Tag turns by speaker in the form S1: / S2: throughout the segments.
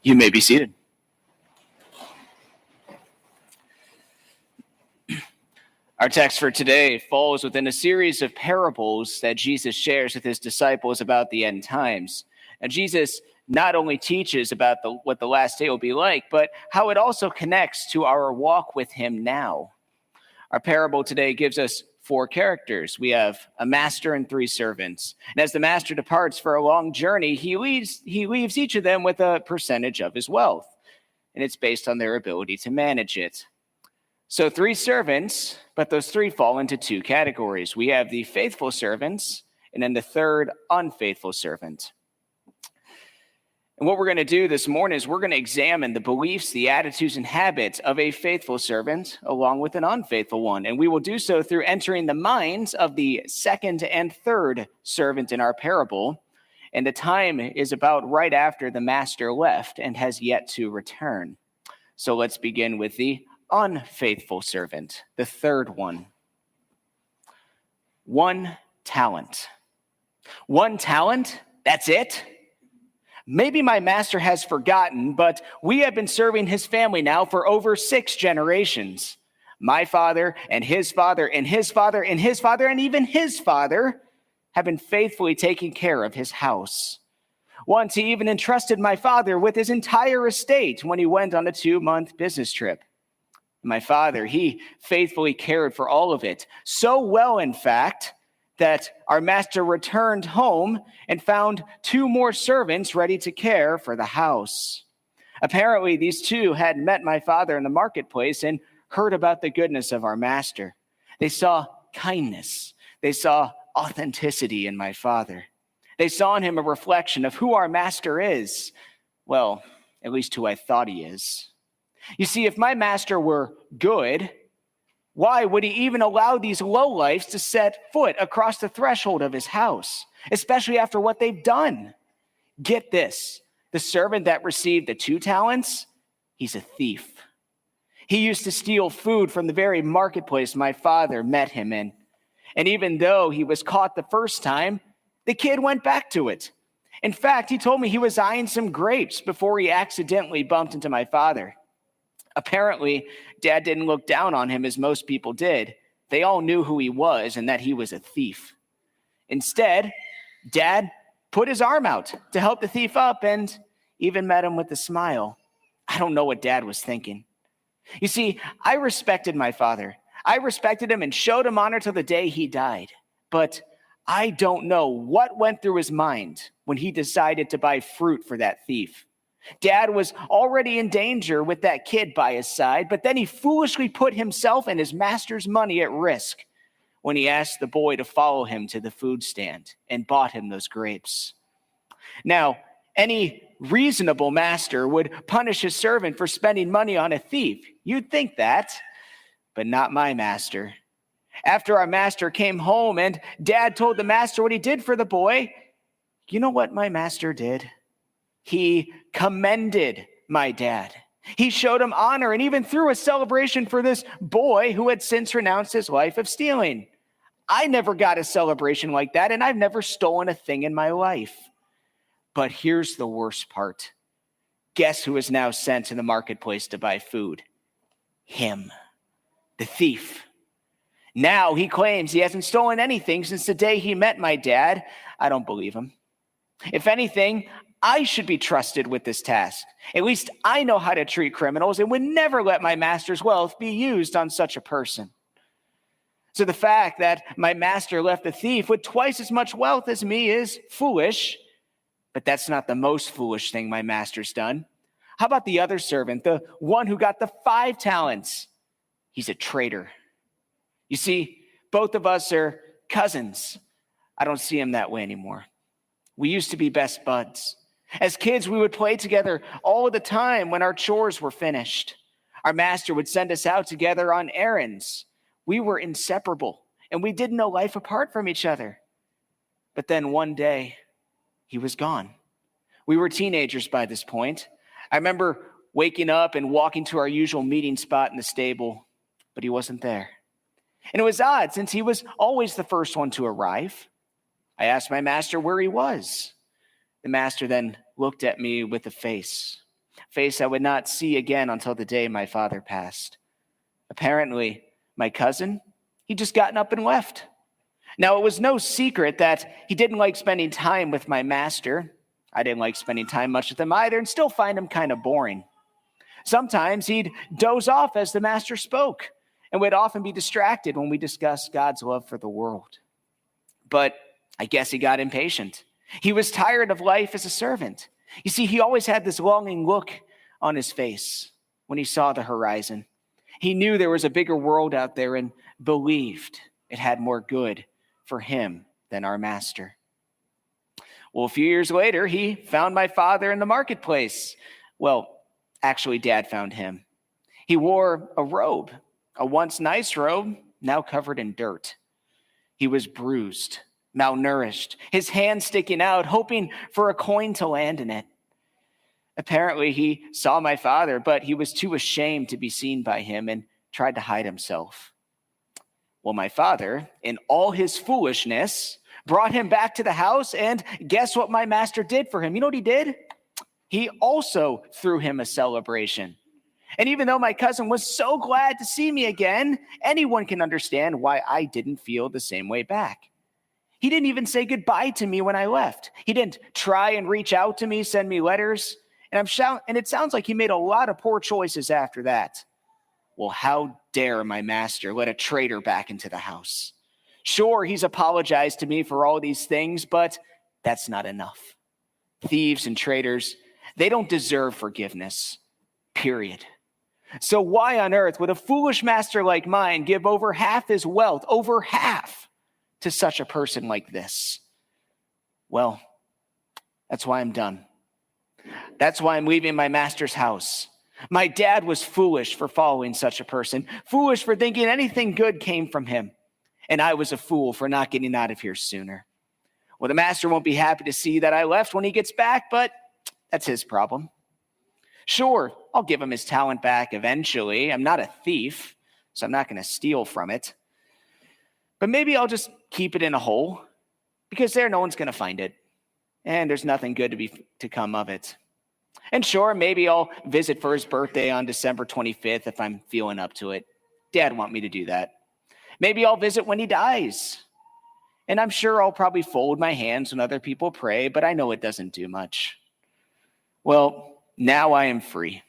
S1: You may be seated. Our text for today falls within a series of parables that Jesus shares with his disciples about the end times. And Jesus not only teaches about what the last day will be like, but how it also connects to our walk with him now. Our parable today gives us four characters. We have a master and three servants. And as the master departs for a long journey, he leaves each of them with a percentage of his wealth. And it's based on their ability to manage it. So three servants, but those three fall into two categories. We have the faithful servants, and then the third unfaithful servant. And what we're going to do this morning is we're going to examine the beliefs, the attitudes, and habits of a faithful servant along with an unfaithful one. And we will do so through entering the minds of the second and third servant in our parable. And the time is about right after the master left and has yet to return. So let's begin with the unfaithful servant, the third one. 1 talent. 1 talent? That's it? Maybe my master has forgotten, but we have been serving his family now for over 6 generations. My father and his father and his father and his father and even his father have been faithfully taking care of his house. Once he even entrusted my father with his entire estate when he went on a 2-month business trip. My father, he faithfully cared for all of it. So well, in fact, that our master returned home and found 2 more servants ready to care for the house. Apparently, these 2 had met my father in the marketplace and heard about the goodness of our master. They saw kindness. They saw authenticity in my father. They saw in him a reflection of who our master is. Well, at least who I thought he is. You see, if my master were good, why would he even allow these lowlifes to set foot across the threshold of his house, especially after what they've done? Get this, the servant that received the 2 talents, he's a thief. He used to steal food from the very marketplace my father met him in. And even though he was caught the first time, the kid went back to it. In fact, he told me he was eyeing some grapes before he accidentally bumped into my father. Apparently, Dad didn't look down on him as most people did. They all knew who he was and that he was a thief. Instead, Dad put his arm out to help the thief up and even met him with a smile. I don't know what Dad was thinking. You see, I respected my father. I respected him and showed him honor till the day he died. But I don't know what went through his mind when he decided to buy fruit for that thief. Dad was already in danger with that kid by his side, but then he foolishly put himself and his master's money at risk when he asked the boy to follow him to the food stand and bought him those grapes. Now, any reasonable master would punish his servant for spending money on a thief. You'd think that, but not my master. After our master came home and Dad told the master what he did for the boy, you know what my master did? He commended my dad. He showed him honor and even threw a celebration for this boy who had since renounced his life of stealing. I never got a celebration like that, and I've never stolen a thing in my life. But here's the worst part. Guess who is now sent to the marketplace to buy food? Him, the thief. Now he claims he hasn't stolen anything since the day he met my dad. I don't believe him. If anything, I should be trusted with this task. At least I know how to treat criminals and would never let my master's wealth be used on such a person. So the fact that my master left the thief with twice as much wealth as me is foolish, but that's not the most foolish thing my master's done. How about the other servant, the one who got the 5 talents? He's a traitor. You see, both of us are cousins. I don't see him that way anymore. We used to be best buds. As kids, we would play together all the time when our chores were finished. Our master would send us out together on errands. We were inseparable, and we didn't know life apart from each other. But then one day, he was gone. We were teenagers by this point. I remember waking up and walking to our usual meeting spot in the stable, but he wasn't there. And it was odd, since he was always the first one to arrive. I asked my master where he was. The master then looked at me with a face. face I would not see again until the day my father passed. Apparently, my cousin, he'd just gotten up and left. Now, it was no secret that he didn't like spending time with my master. I didn't like spending time much with him either and still find him kind of boring. Sometimes he'd doze off as the master spoke and would often be distracted when we discussed God's love for the world. But I guess he got impatient. He was tired of life as a servant. You see, he always had this longing look on his face when he saw the horizon. He knew there was a bigger world out there and believed it had more good for him than our master. Well, a few years later, he found my father in the marketplace. Well, actually, Dad found him. He wore a robe, a once nice robe, now covered in dirt. He was bruised, malnourished, his hand sticking out, hoping for a coin to land in it. Apparently, he saw my father, but he was too ashamed to be seen by him and tried to hide himself. Well, my father, in all his foolishness, brought him back to the house, and guess what my master did for him? You know what he did? He also threw him a celebration. And even though my cousin was so glad to see me again, anyone can understand why I didn't feel the same way back. He didn't even say goodbye to me when I left. He didn't try and reach out to me, send me letters. And it sounds like he made a lot of poor choices after that. Well, how dare my master let a traitor back into the house? Sure, he's apologized to me for all these things, but that's not enough. Thieves and traitors, they don't deserve forgiveness, period. So why on earth would a foolish master like mine give over half his wealth, over half, to such a person like this? Well, that's why I'm done. That's why I'm leaving my master's house. My dad was foolish for following such a person, foolish for thinking anything good came from him. And I was a fool for not getting out of here sooner. Well, the master won't be happy to see that I left when he gets back, but that's his problem. Sure, I'll give him his talent back eventually. I'm not a thief, so I'm not going to steal from it. But maybe I'll just keep it in a hole, because no one's going to find it. And there's nothing good to come of it. And sure, maybe I'll visit for his birthday on December 25th if I'm feeling up to it. Dad want me to do that. Maybe I'll visit when he dies. And I'm sure I'll probably fold my hands when other people pray, but I know it doesn't do much. Well, now I am free.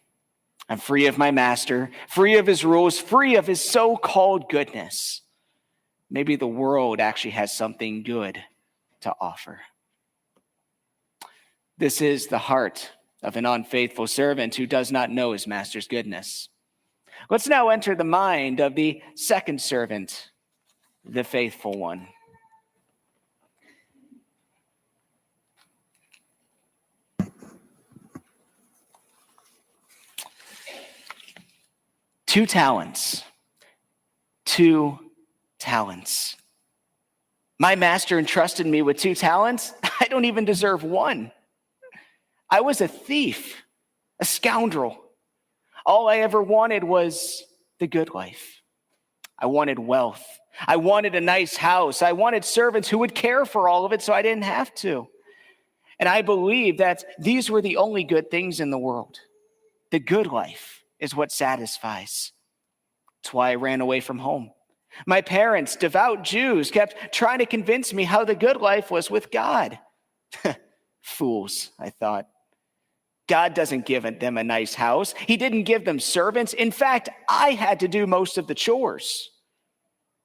S1: I'm free of my master, free of his rules, free of his so-called goodness. Maybe the world actually has something good to offer. This is the heart of an unfaithful servant who does not know his master's goodness. Let's now enter the mind of the second servant, the faithful one. Two talents. My master entrusted me with 2 talents. I don't even deserve 1. I was a thief, a scoundrel. All I ever wanted was the good life. I wanted wealth. I wanted a nice house. I wanted servants who would care for all of it so I didn't have to. And I believed that these were the only good things in the world. The good life is what satisfies. That's why I ran away from home. My parents, devout Jews, kept trying to convince me how the good life was with God. Fools, I thought. God doesn't give them a nice house. He didn't give them servants. In fact, I had to do most of the chores.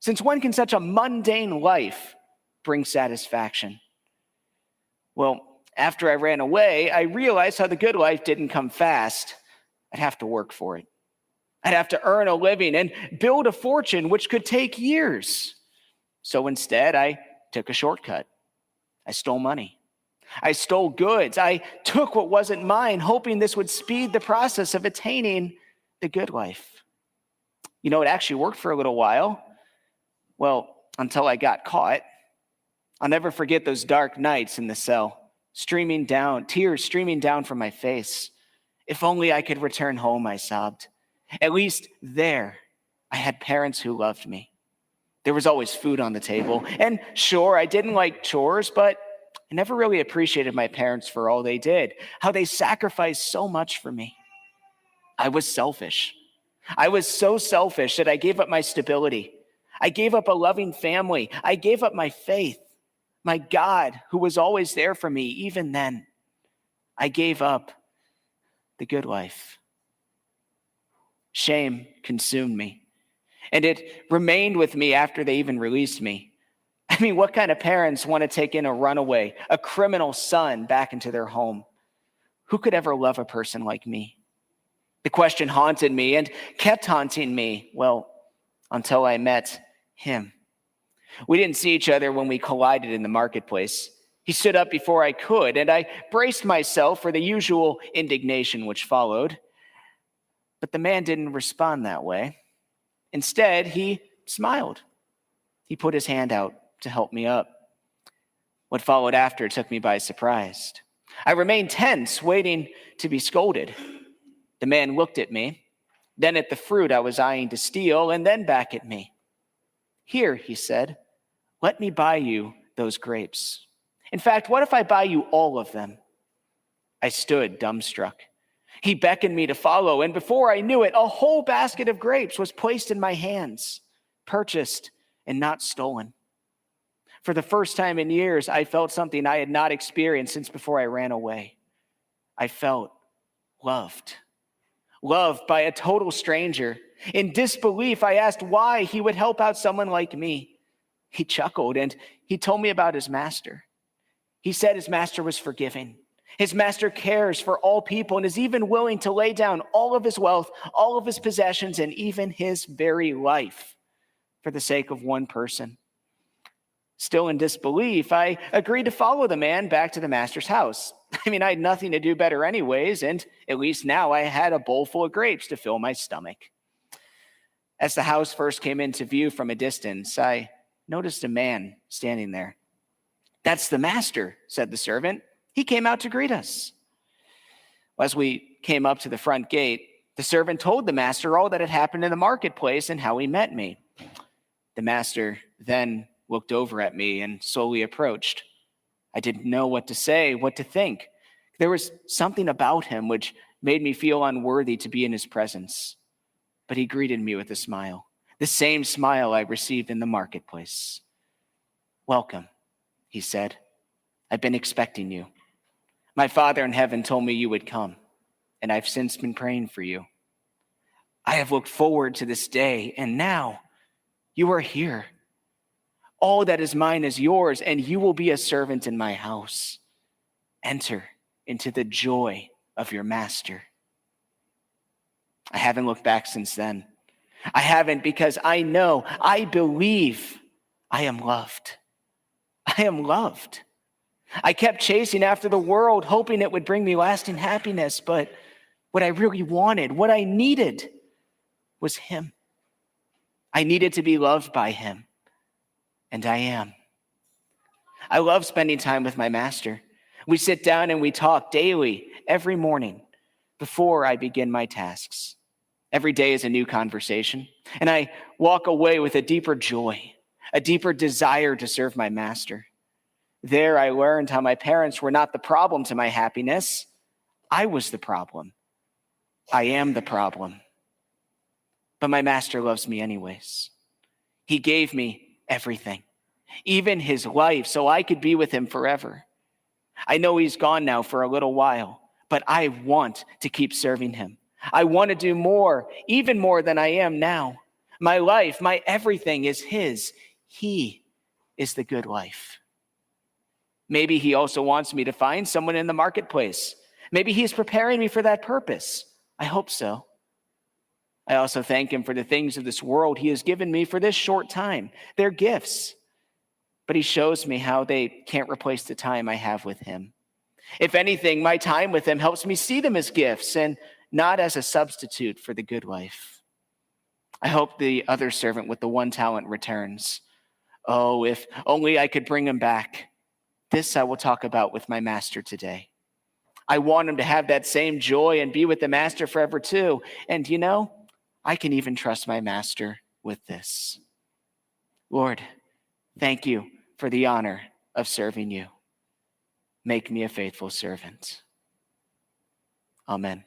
S1: Since when can such a mundane life bring satisfaction? Well, after I ran away, I realized how the good life didn't come fast. I'd have to work for it. I'd have to earn a living and build a fortune, which could take years. So instead, I took a shortcut. I stole money. I stole goods. I took what wasn't mine, hoping this would speed the process of attaining the good life. You know, it actually worked for a little while. Well, until I got caught. I'll never forget those dark nights in the cell, tears streaming down from my face. If only I could return home, I sobbed. At least there, I had parents who loved me. There was always food on the table. And sure, I didn't like chores, but I never really appreciated my parents for all they did, how they sacrificed so much for me. I was selfish. I was so selfish that I gave up my stability. I gave up a loving family. I gave up my faith, my God, who was always there for me even then. I gave up the good life. Shame consumed me, and it remained with me after they even released me. I mean, what kind of parents want to take in a runaway, a criminal son back into their home? Who could ever love a person like me? The question haunted me and kept haunting me, well, until I met him. We didn't see each other when we collided in the marketplace. He stood up before I could, and I braced myself for the usual indignation which followed. But the man didn't respond that way. Instead, he smiled. He put his hand out to help me up. What followed after took me by surprise. I remained tense, waiting to be scolded. The man looked at me, then at the fruit I was eyeing to steal, and then back at me. "Here," he said, "let me buy you those grapes. In fact, what if I buy you all of them?" I stood dumbstruck. He beckoned me to follow, and before I knew it, a whole basket of grapes was placed in my hands, purchased and not stolen. For the first time in years, I felt something I had not experienced since before I ran away. I felt loved. Loved by a total stranger. In disbelief, I asked why he would help out someone like me. He chuckled and he told me about his master. He said his master was forgiving. His master cares for all people and is even willing to lay down all of his wealth, all of his possessions, and even his very life for the sake of one person. Still in disbelief, I agreed to follow the man back to the master's house. I mean, I had nothing to do better anyways, and at least now I had a bowl full of grapes to fill my stomach. As the house first came into view from a distance, I noticed a man standing there. "That's the master," said the servant. "He came out to greet us." As we came up to the front gate, the servant told the master all that had happened in the marketplace and how he met me. The master then looked over at me and slowly approached. I didn't know what to say, what to think. There was something about him which made me feel unworthy to be in his presence. But he greeted me with a smile, the same smile I received in the marketplace. "Welcome," he said. "I've been expecting you. My Father in heaven told me you would come, and I've since been praying for you. I have looked forward to this day, and now you are here. All that is mine is yours, and you will be a servant in my house. Enter into the joy of your master." I haven't looked back since then. I haven't because I know, I believe I am loved. I am loved. I kept chasing after the world, hoping it would bring me lasting happiness, but what I really wanted, what I needed was him. I needed to be loved by him. And I am. I love spending time with my master. We sit down and we talk daily, every morning, before I begin my tasks. Every day is a new conversation, and I walk away with a deeper joy, a deeper desire to serve my master. There I learned how my parents were not the problem to my happiness. I was the problem. I am the problem. But my master loves me anyways. He gave me everything, even his life, so I could be with him forever. I know he's gone now for a little while, but I want to keep serving him. I want to do more, even more than I am now. My life, my everything is his. He is the good life. Maybe he also wants me to find someone in the marketplace. Maybe he's preparing me for that purpose. I hope so. I also thank him for the things of this world he has given me for this short time. They're gifts. But he shows me how they can't replace the time I have with him. If anything, my time with him helps me see them as gifts and not as a substitute for the good life. I hope the other servant with the one talent returns. Oh, if only I could bring him back. This I will talk about with my master today. I want him to have that same joy and be with the master forever too. And you know, I can even trust my master with this. Lord, thank you for the honor of serving you. make me a faithful servant. Amen.